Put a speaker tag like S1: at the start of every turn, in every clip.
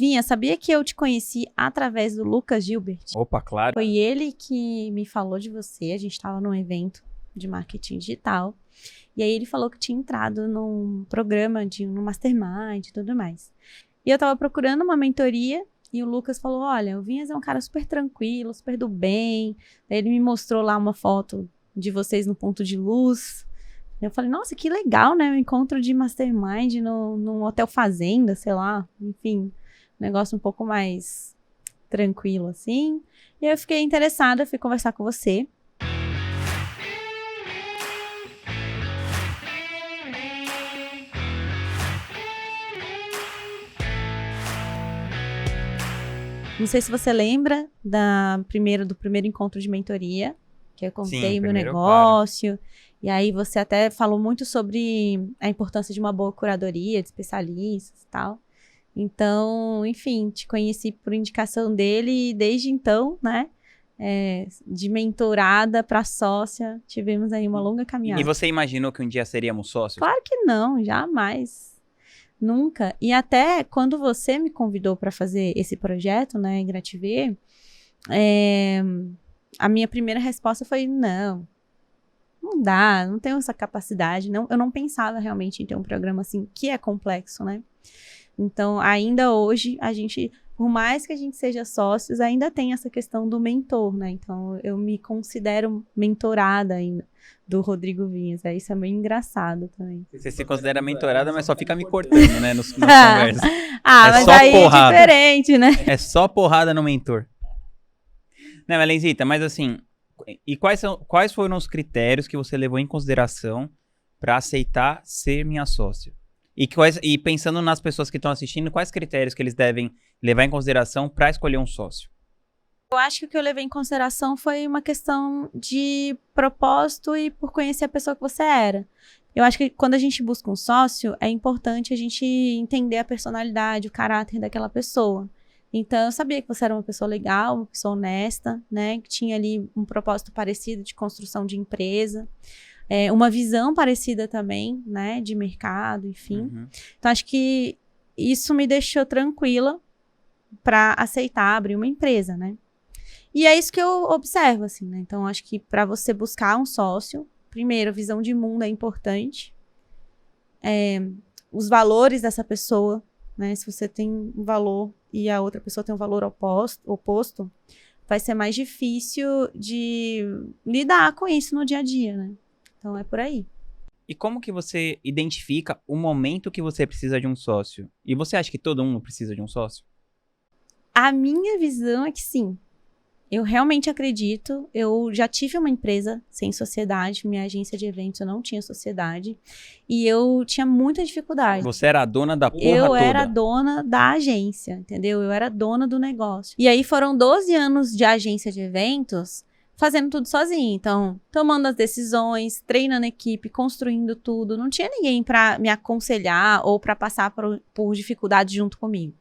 S1: Vinha, sabia que eu te conheci através do Lucas Gilbert?
S2: Opa, claro.
S1: Foi ele que me falou de você. A gente estava num evento de marketing digital. E aí ele falou que tinha entrado num programa, num mastermind e tudo mais. E eu tava procurando uma mentoria e o Lucas falou, olha, o Vinhas é um cara super tranquilo, super do bem. Daí ele me mostrou lá uma foto de vocês no ponto de luz. Eu falei, nossa, que legal, né? Um encontro de mastermind num hotel fazenda, sei lá. Enfim, um negócio um pouco mais tranquilo, assim. E aí eu fiquei interessada, fui conversar com você. Não sei se você lembra do primeiro encontro de mentoria, que eu contei o meu negócio. E aí você até falou muito sobre a importância de uma boa curadoria de especialistas e tal. Então, enfim, te conheci por indicação dele e desde então, né, de mentorada para sócia, tivemos aí uma longa caminhada.
S2: E você imaginou que um dia seríamos sócios?
S1: Claro que não, jamais. Nunca. E até quando você me convidou para fazer esse projeto, né, Grativer, a minha primeira resposta foi não dá, não tenho essa capacidade. Não, eu não pensava realmente em ter um programa assim, que é complexo, né? Então, ainda hoje, por mais que a gente seja sócios, ainda tem essa questão do mentor, né? Então, eu me considero mentorada ainda do Rodrigo Vinhas. Isso é meio engraçado também.
S2: Você se considera mentorada, mas só fica me cortando, né? Nas conversas.
S1: Mas aí porrada. É diferente, né?
S2: É só porrada no mentor. Né, Melenzita, mas assim, e quais foram os critérios que você levou em consideração para aceitar ser minha sócia? E pensando nas pessoas que estão assistindo, quais critérios que eles devem levar em consideração para escolher um sócio?
S1: Eu acho que o que eu levei em consideração foi uma questão de propósito e por conhecer a pessoa que você era. Eu acho que quando a gente busca um sócio, é importante a gente entender a personalidade, o caráter daquela pessoa. Então, eu sabia que você era uma pessoa legal, uma pessoa honesta, né? Que tinha ali um propósito parecido de construção de empresa. Uma visão parecida também, né? De mercado, enfim.
S2: Uhum.
S1: Então, acho que isso me deixou tranquila para aceitar abrir uma empresa, né? E é isso que eu observo, assim, né? Então, acho que para você buscar um sócio, primeiro, a visão de mundo é importante. Os valores dessa pessoa, né? Se você tem um valor e a outra pessoa tem um valor oposto, vai ser mais difícil de lidar com isso no dia a dia, né? Então, é por aí.
S2: E como que você identifica o momento que você precisa de um sócio? E você acha que todo mundo precisa de um sócio?
S1: A minha visão é que sim. Eu realmente acredito. Eu já tive uma empresa sem sociedade. Minha agência de eventos, eu não tinha sociedade. E eu tinha muita dificuldade.
S2: Você era a dona da porra
S1: toda.
S2: Eu
S1: era dona da agência, entendeu? Eu era dona do negócio. E aí foram 12 anos de agência de eventos fazendo tudo sozinha. Então, tomando as decisões, treinando a equipe, construindo tudo. Não tinha ninguém para me aconselhar ou para passar por dificuldade junto comigo.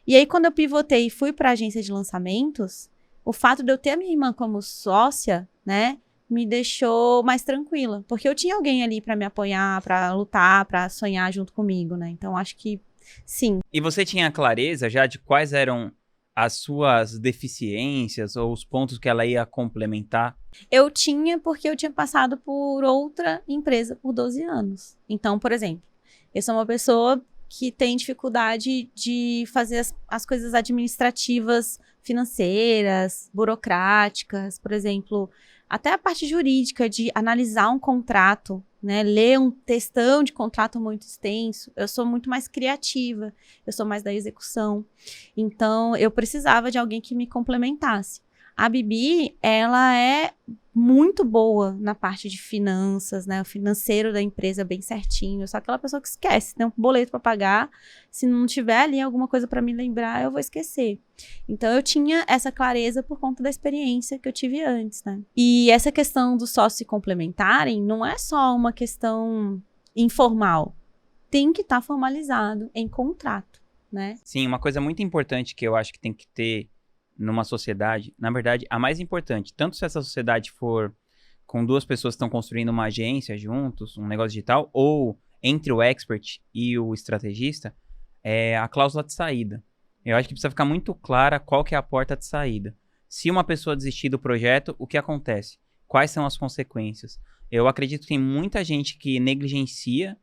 S1: E aí, quando eu pivotei e fui para a agência de lançamentos, o fato de eu ter a minha irmã como sócia, né, me deixou mais tranquila. Porque eu tinha alguém ali para me apoiar, para lutar, para sonhar junto comigo, né? Então, acho que sim.
S2: E você tinha clareza já de quais eram as suas deficiências ou os pontos que ela ia complementar?
S1: Eu tinha, porque eu tinha passado por outra empresa por 12 anos. Então, por exemplo, eu sou uma pessoa que tem dificuldade de fazer as coisas administrativas, financeiras, burocráticas, por exemplo, até a parte jurídica de analisar um contrato, né, ler um textão de contrato muito extenso. Eu sou muito mais criativa, eu sou mais da execução. Então, eu precisava de alguém que me complementasse. A Bibi, ela é muito boa na parte de finanças, né? O financeiro da empresa bem certinho. Eu sou aquela pessoa que esquece, tem um boleto para pagar. Se não tiver ali alguma coisa para me lembrar, eu vou esquecer. Então, eu tinha essa clareza por conta da experiência que eu tive antes, né? E essa questão dos sócios se complementarem não é só uma questão informal. Tem que estar formalizado em contrato, né?
S2: Sim, uma coisa muito importante que eu acho que tem que ter numa sociedade, na verdade, a mais importante, tanto se essa sociedade for com duas pessoas que estão construindo uma agência juntos, um negócio digital, ou entre o expert e o estrategista, é a cláusula de saída. Eu acho que precisa ficar muito clara qual que é a porta de saída. Se uma pessoa desistir do projeto, o que acontece? Quais são as consequências? Eu acredito que tem muita gente que negligencia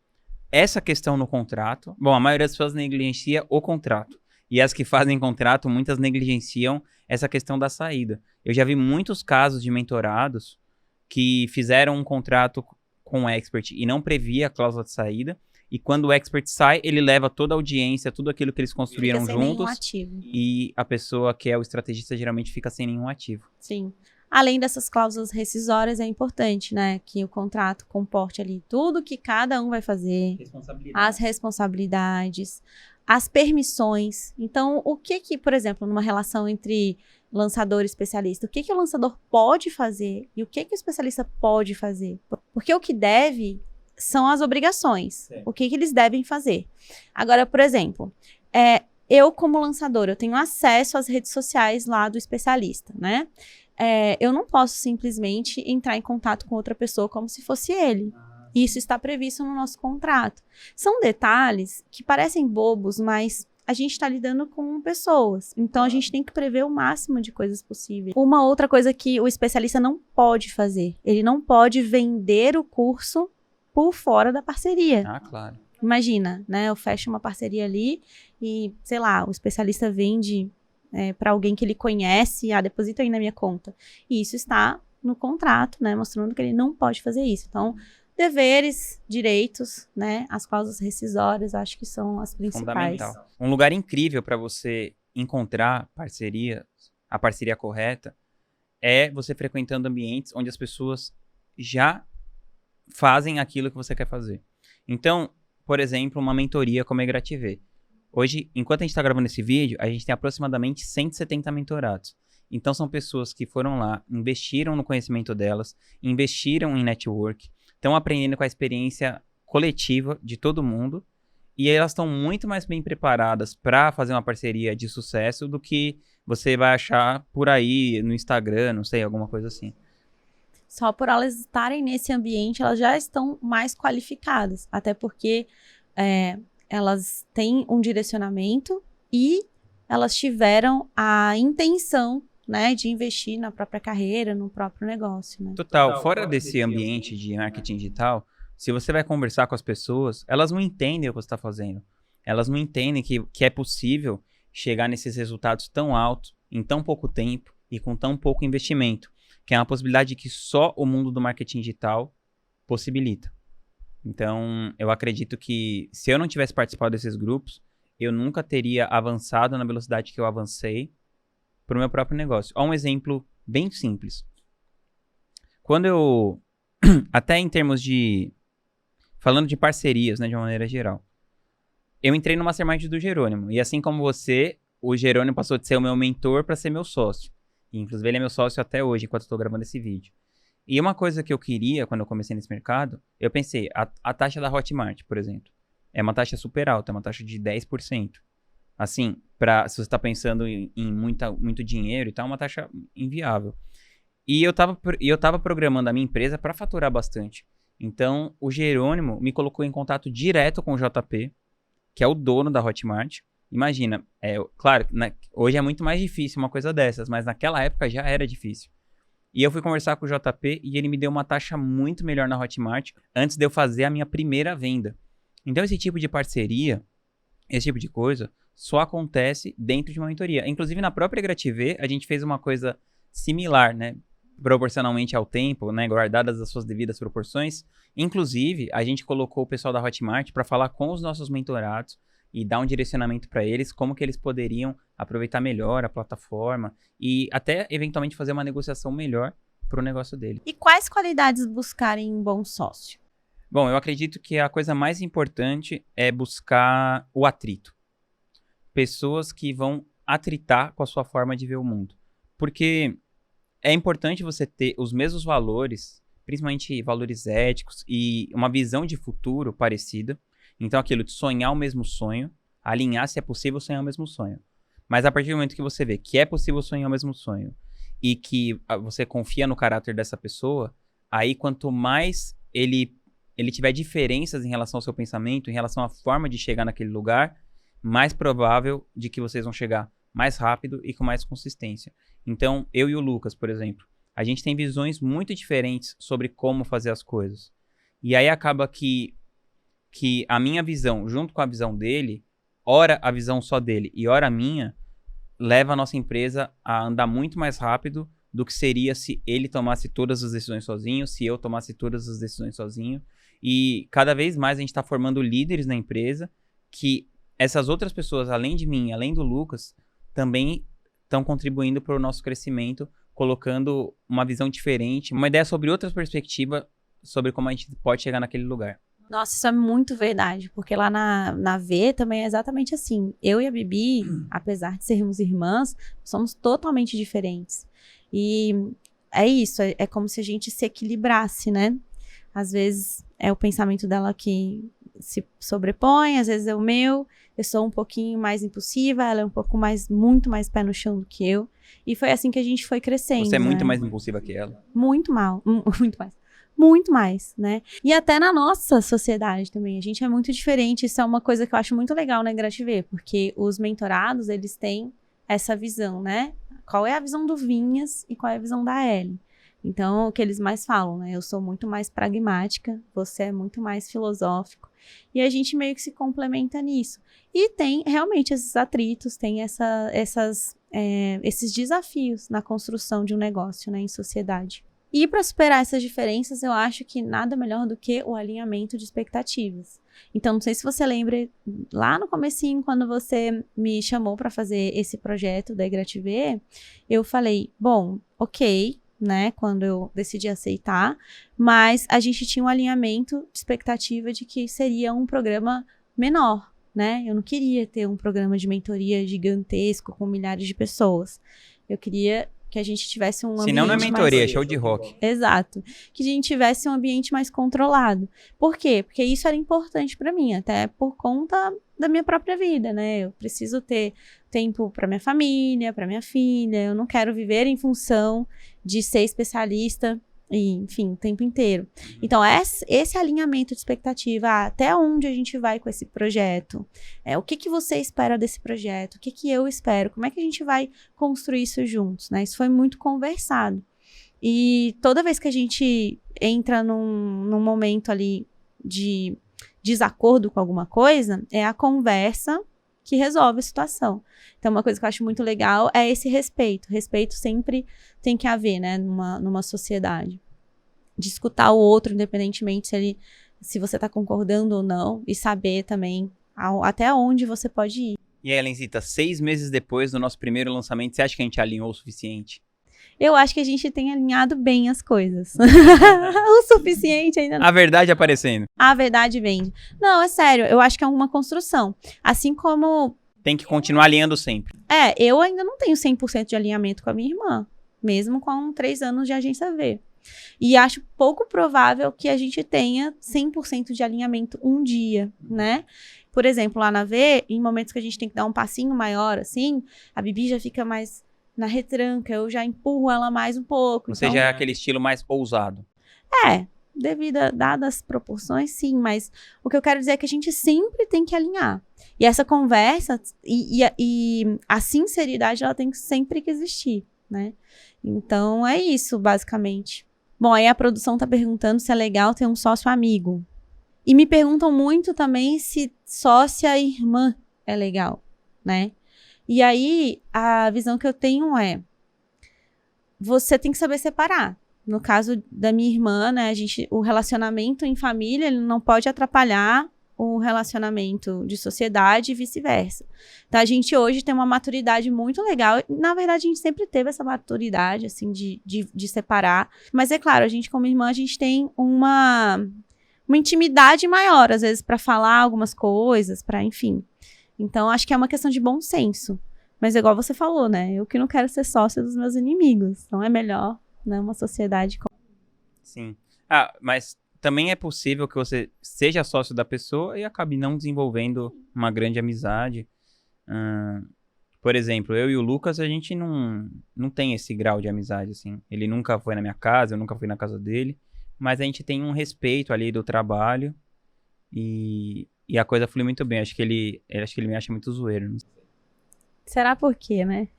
S2: essa questão no contrato. Bom, a maioria das pessoas negligencia o contrato. E as que fazem contrato, muitas negligenciam essa questão da saída. Eu já vi muitos casos de mentorados que fizeram um contrato com o expert e não previa a cláusula de saída. E quando o expert sai, ele leva toda a audiência, tudo aquilo que eles construíram
S1: Fica sem nenhum
S2: juntos.
S1: ativo.
S2: E a pessoa que é o estrategista geralmente fica sem nenhum ativo.
S1: Sim. Além dessas cláusulas rescisórias, é importante, né, que o contrato comporte ali tudo que cada um vai fazer, as responsabilidades, as permissões. Então, o que, por exemplo, numa relação entre lançador e especialista, o que o lançador pode fazer e o que o especialista pode fazer? Porque o que deve são as obrigações, o que eles devem fazer. Agora, por exemplo, eu como lançador, eu tenho acesso às redes sociais lá do especialista, né? Eu não posso simplesmente entrar em contato com outra pessoa como se fosse ele. Isso está previsto no nosso contrato. São detalhes que parecem bobos, mas a gente está lidando com pessoas. Então, a gente tem que prever o máximo de coisas possíveis. Uma outra coisa que o especialista não pode fazer, ele não pode vender o curso por fora da parceria.
S2: Ah, claro.
S1: Imagina, né? Eu fecho uma parceria ali e, sei lá, o especialista vende para alguém que ele conhece, deposita aí na minha conta. E isso está no contrato, né? Mostrando que ele não pode fazer isso. Então, deveres, direitos, né? As cláusulas rescisórias, acho que são as principais.
S2: Fundamental. Um lugar incrível para você encontrar a parceria correta, é você frequentando ambientes onde as pessoas já fazem aquilo que você quer fazer. Então, por exemplo, uma mentoria como a EgraTV. Hoje, enquanto a gente está gravando esse vídeo, a gente tem aproximadamente 170 mentorados. Então, são pessoas que foram lá, investiram no conhecimento delas, investiram em network, estão aprendendo com a experiência coletiva de todo mundo, e elas estão muito mais bem preparadas para fazer uma parceria de sucesso do que você vai achar por aí no Instagram, não sei, alguma coisa assim.
S1: Só por elas estarem nesse ambiente, elas já estão mais qualificadas. Até porque elas têm um direcionamento e elas tiveram a intenção, né, de investir na própria carreira, no próprio negócio, né?
S2: Total. Fora desse ambiente de marketing digital, se você vai conversar com as pessoas, elas não entendem o que você está fazendo. Elas não entendem que é possível chegar nesses resultados tão altos, em tão pouco tempo e com tão pouco investimento, que é uma possibilidade que só o mundo do marketing digital possibilita. Então, eu acredito que se eu não tivesse participado desses grupos, eu nunca teria avançado na velocidade que eu avancei para o meu próprio negócio. Ó, um exemplo bem simples. Quando eu, até em termos de, falando de parcerias, né, de uma maneira geral, eu entrei no Mastermind do Jerônimo, e assim como você, o Jerônimo passou de ser o meu mentor para ser meu sócio. E, inclusive, ele é meu sócio até hoje, enquanto eu estou gravando esse vídeo. E uma coisa que eu queria, quando eu comecei nesse mercado, eu pensei, a taxa da Hotmart, por exemplo, é uma taxa super alta, é uma taxa de 10%. Assim, se você está pensando em muito dinheiro e tal, é uma taxa inviável. E eu tava programando a minha empresa para faturar bastante. Então, o Jerônimo me colocou em contato direto com o JP, que é o dono da Hotmart. Imagina, claro, hoje é muito mais difícil uma coisa dessas, mas naquela época já era difícil. E eu fui conversar com o JP e ele me deu uma taxa muito melhor na Hotmart antes de eu fazer a minha primeira venda. Então, esse tipo de parceria, esse tipo de coisa, só acontece dentro de uma mentoria. Inclusive, na própria EgraTV, a gente fez uma coisa similar, né? Proporcionalmente ao tempo, né? Guardadas as suas devidas proporções. Inclusive, a gente colocou o pessoal da Hotmart para falar com os nossos mentorados e dar um direcionamento para eles, como que eles poderiam aproveitar melhor a plataforma e até, eventualmente, fazer uma negociação melhor para o negócio dele.
S1: E quais qualidades buscar em um bom sócio?
S2: Bom, eu acredito que a coisa mais importante é buscar o atrito. Pessoas que vão atritar com a sua forma de ver o mundo. Porque é importante você ter os mesmos valores, principalmente valores éticos e uma visão de futuro parecida. Então, aquilo de sonhar o mesmo sonho, alinhar se é possível sonhar o mesmo sonho. Mas a partir do momento que você vê que é possível sonhar o mesmo sonho e que você confia no caráter dessa pessoa, aí quanto mais ele tiver diferenças em relação ao seu pensamento, em relação à forma de chegar naquele lugar, mais provável de que vocês vão chegar mais rápido e com mais consistência. Então, eu e o Lucas, por exemplo, a gente tem visões muito diferentes sobre como fazer as coisas. E aí acaba que a minha visão, junto com a visão dele, ora a visão só dele e ora a minha, leva a nossa empresa a andar muito mais rápido do que seria se ele tomasse todas as decisões sozinho, se eu tomasse todas as decisões sozinho. E cada vez mais a gente está formando líderes na empresa que essas outras pessoas, além de mim, além do Lucas, também estão contribuindo para o nosso crescimento, colocando uma visão diferente, uma ideia sobre outras perspectivas, sobre como a gente pode chegar naquele lugar.
S1: Nossa, isso é muito verdade, porque lá na V também é exatamente assim. Eu e a Bibi, apesar de sermos irmãs, somos totalmente diferentes. E é isso, é como se a gente se equilibrasse, né? Às vezes é o pensamento dela que se sobrepõe, às vezes é o meu. Eu sou um pouquinho mais impulsiva, ela é um pouco mais, muito mais pé no chão do que eu. E foi assim que a gente foi crescendo.
S2: Você é muito
S1: né?
S2: mais impulsiva que ela.
S1: Muito mais. Muito mais, né? E até na nossa sociedade também, a gente é muito diferente. Isso é uma coisa que eu acho muito legal na Grativer, porque os mentorados, eles têm essa visão, né? Qual é a visão do Vinhas e qual é a visão da Ellen? Então, o que eles mais falam, né? Eu sou muito mais pragmática, você é muito mais filosófico. E a gente meio que se complementa nisso. E tem realmente esses atritos, tem esses desafios na construção de um negócio, né? Em sociedade. E para superar essas diferenças, eu acho que nada melhor do que o alinhamento de expectativas. Então, não sei se você lembra, lá no comecinho, quando você me chamou para fazer esse projeto da Grativer, eu falei, bom, ok, né, quando eu decidi aceitar, mas a gente tinha um alinhamento de expectativa de que seria um programa menor, né? Eu não queria ter um programa de mentoria gigantesco com milhares de pessoas. Eu queria que a gente tivesse um ambiente
S2: Senão não é mentoria,
S1: mais...
S2: é show de rock.
S1: Exato. Que a gente tivesse um ambiente mais controlado. Por quê? Porque isso era importante para mim, até por conta da minha própria vida, né? Eu preciso ter tempo para minha família, para minha filha. Eu não quero viver em função de ser especialista, e, enfim, o tempo inteiro. Então, esse alinhamento de expectativa, até onde a gente vai com esse projeto? O que você espera desse projeto? O que eu espero? Como é que a gente vai construir isso juntos, né? Isso foi muito conversado. E toda vez que a gente entra num momento ali de desacordo com alguma coisa, é a conversa que resolve a situação. Então, uma coisa que eu acho muito legal é esse respeito. Respeito sempre tem que haver, né, numa sociedade. De escutar o outro, independentemente se você está concordando ou não, e saber também até onde você pode ir.
S2: E aí, Elenzita, 6 meses depois do nosso primeiro lançamento, você acha que a gente alinhou o suficiente?
S1: Eu acho que a gente tem alinhado bem as coisas. O suficiente ainda não.
S2: A verdade aparecendo.
S1: A verdade vende. Não, é sério, eu acho que é uma construção. Assim como...
S2: Tem que continuar alinhando sempre.
S1: Eu ainda não tenho 100% de alinhamento com a minha irmã, mesmo com 3 anos de agência V. E acho pouco provável que a gente tenha 100% de alinhamento um dia, né? Por exemplo, lá na V, em momentos que a gente tem que dar um passinho maior, assim, a Bibi já fica mais na retranca, eu já empurro ela mais um pouco.
S2: Você já é aquele estilo mais ousado.
S1: Dadas as proporções, sim, mas o que eu quero dizer é que a gente sempre tem que alinhar. E essa conversa e a sinceridade, ela tem sempre que existir, né? Então, é isso, basicamente. Bom, aí a produção tá perguntando se é legal ter um sócio amigo. E me perguntam muito também se sócia irmã é legal, né? E aí, a visão que eu tenho é, você tem que saber separar. No caso da minha irmã, né, o relacionamento em família, ele não pode atrapalhar o relacionamento de sociedade e vice-versa. Então, a gente hoje tem uma maturidade muito legal. Na verdade, a gente sempre teve essa maturidade, assim, de separar. Mas, é claro, a gente como irmã, a gente tem uma intimidade maior, às vezes, para falar algumas coisas, para, enfim. Então, acho que é uma questão de bom senso. Mas, igual você falou, né, eu que não quero ser sócia dos meus inimigos. Então, é melhor, né, uma sociedade...
S2: Sim. Mas... também é possível que você seja sócio da pessoa e acabe não desenvolvendo uma grande amizade. Por exemplo, eu e o Lucas, a gente não tem esse grau de amizade, assim. Ele nunca foi na minha casa, eu nunca fui na casa dele. Mas a gente tem um respeito ali do trabalho. E e a coisa flui muito bem. Acho que ele me acha muito zoeiro. Não sei.
S1: Será por quê, né?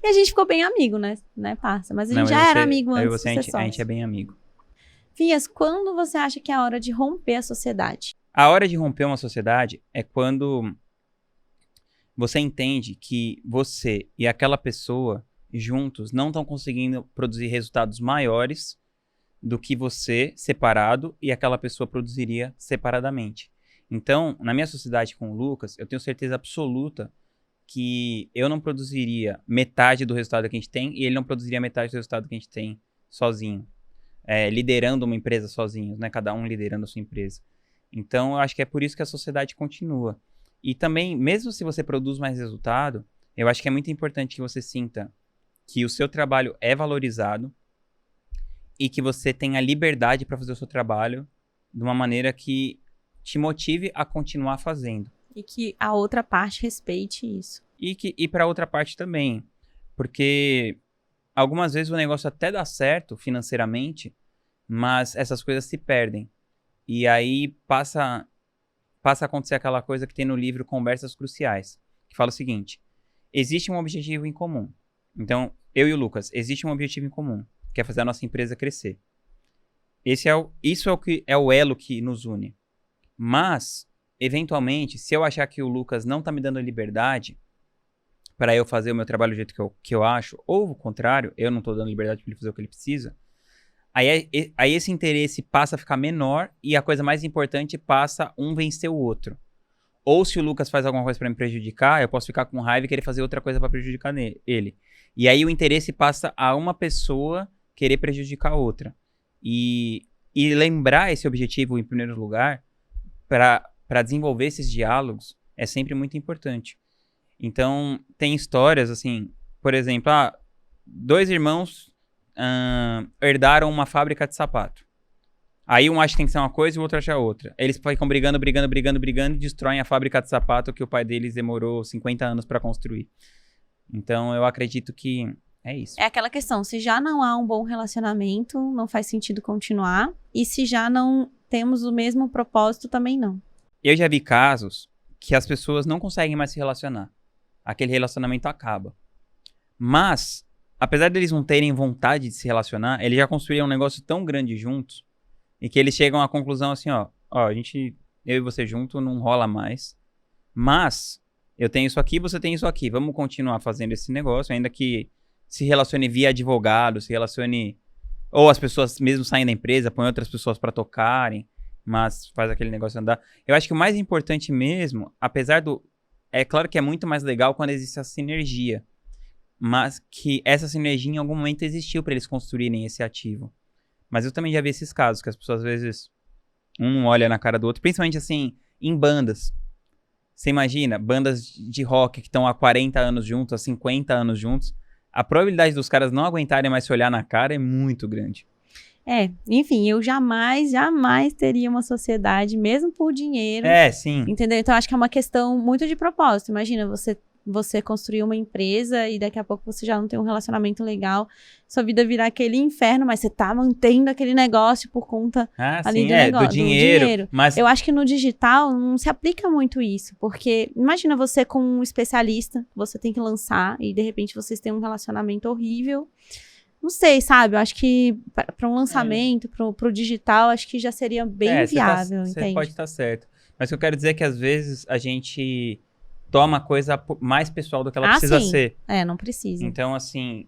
S1: E a gente ficou bem amigo, né, parça? Mas a gente já era amigo
S2: eu e
S1: antes
S2: você,
S1: de ser
S2: a
S1: sócio.
S2: gente é bem amigo.
S1: Fias, quando você acha que é a hora de romper a sociedade?
S2: A hora de romper uma sociedade é quando você entende que você e aquela pessoa juntos não estão conseguindo produzir resultados maiores do que você separado e aquela pessoa produziria separadamente. Então, na minha sociedade com o Lucas, eu tenho certeza absoluta que eu não produziria metade do resultado que a gente tem e ele não produziria metade do resultado que a gente tem sozinho. Liderando uma empresa sozinhos, né? Cada um liderando a sua empresa. Então, eu acho que é por isso que a sociedade continua. E também, mesmo se você produz mais resultado, eu acho que é muito importante que você sinta que o seu trabalho é valorizado e que você tenha liberdade para fazer o seu trabalho de uma maneira que te motive a continuar fazendo.
S1: E que a outra parte respeite isso.
S2: E para a outra parte também. Porque algumas vezes o negócio até dá certo financeiramente, mas essas coisas se perdem. E aí passa a acontecer aquela coisa que tem no livro Conversas Cruciais, que fala o seguinte: existe um objetivo em comum. Então, eu e o Lucas, existe um objetivo em comum, que é fazer a nossa empresa crescer. Isso é o elo que nos une. Mas, eventualmente, se eu achar que o Lucas não tá me dando liberdade para eu fazer o meu trabalho do jeito que eu acho, ou o contrário, eu não tô dando liberdade para ele fazer o que ele precisa, aí esse interesse passa a ficar menor e a coisa mais importante passa um vencer o outro. Ou se o Lucas faz alguma coisa para me prejudicar, eu posso ficar com raiva e querer fazer outra coisa para prejudicar ele. E aí o interesse passa a uma pessoa querer prejudicar a outra. E lembrar esse objetivo em primeiro lugar para desenvolver esses diálogos é sempre muito importante. Então, tem histórias assim, por exemplo, dois irmãos herdaram uma fábrica de sapato. Aí um acha que tem que ser uma coisa e o outro acha outra. Eles ficam brigando e destroem a fábrica de sapato que o pai deles demorou 50 anos para construir. Então, eu acredito que é isso.
S1: É aquela questão, se já não há um bom relacionamento, não faz sentido continuar. E se já não temos o mesmo propósito, também não.
S2: Eu já vi casos que as pessoas não conseguem mais se relacionar. Aquele relacionamento acaba. Mas, apesar deles não terem vontade de se relacionar, eles já construíram um negócio tão grande juntos e que eles chegam à conclusão assim, eu e você junto não rola mais. Mas, eu tenho isso aqui, você tem isso aqui. Vamos continuar fazendo esse negócio, ainda que se relacione via advogado, se relacione... Ou as pessoas mesmo saem da empresa, põem outras pessoas para tocarem, mas faz aquele negócio andar. Eu acho que o mais importante mesmo, apesar do... É claro que é muito mais legal quando existe essa sinergia, mas que essa sinergia em algum momento existiu para eles construírem esse ativo. Mas eu também já vi esses casos, que as pessoas às vezes, um olha na cara do outro, principalmente assim, em bandas. Você imagina, bandas de rock que estão há 40 anos juntos, há 50 anos juntos, a probabilidade dos caras não aguentarem mais se olhar na cara é muito grande.
S1: Enfim, eu jamais teria uma sociedade, mesmo por dinheiro.
S2: Sim.
S1: Entendeu? Então, acho que é uma questão muito de propósito. Imagina, você construir uma empresa e daqui a pouco você já não tem um relacionamento legal, sua vida virar aquele inferno, mas você tá mantendo aquele negócio por conta ali do negócio,
S2: do dinheiro. Mas...
S1: Eu acho que no digital não se aplica muito isso, porque imagina você com um especialista, você tem que lançar e de repente vocês têm um relacionamento horrível. Não sei, sabe? Eu acho que para um lançamento, pro digital, acho que já seria bem viável, entende?
S2: Você pode estar certo. Mas o que eu quero dizer é que às vezes a gente toma coisa mais pessoal do que ela precisa ser.
S1: Não precisa.
S2: Então, assim,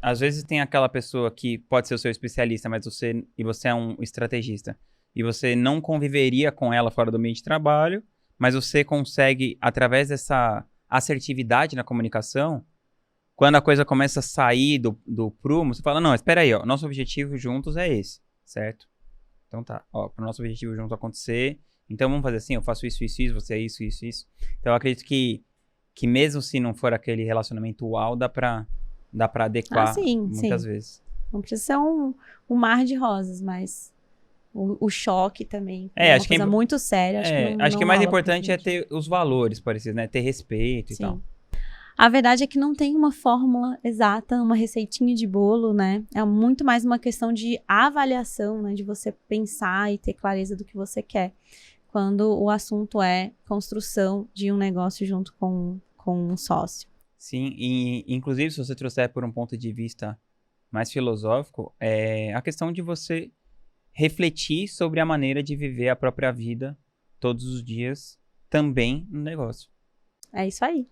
S2: às vezes tem aquela pessoa que pode ser o seu especialista, mas você é um estrategista. E você não conviveria com ela fora do ambiente de trabalho, mas você consegue, através dessa assertividade na comunicação, quando a coisa começa a sair do prumo, você fala, não, espera aí, nosso objetivo juntos é esse, certo? Então tá, para o nosso objetivo junto acontecer, então vamos fazer assim, eu faço isso, você é isso. Então eu acredito que mesmo se não for aquele relacionamento uau, dá pra adequar muitas vezes.
S1: Não precisa ser um mar de rosas, mas o choque também é uma coisa muito séria.
S2: Acho que o mais importante é ter os valores parecidos, né? Ter respeito e tal.
S1: A verdade é que não tem uma fórmula exata, uma receitinha de bolo, né? É muito mais uma questão de avaliação, né? De você pensar e ter clareza do que você quer. quando o assunto é construção de um negócio junto com um sócio.
S2: Sim, e inclusive se você trouxer por um ponto de vista mais filosófico, é a questão de você refletir sobre a maneira de viver a própria vida todos os dias, também no negócio.
S1: É isso aí.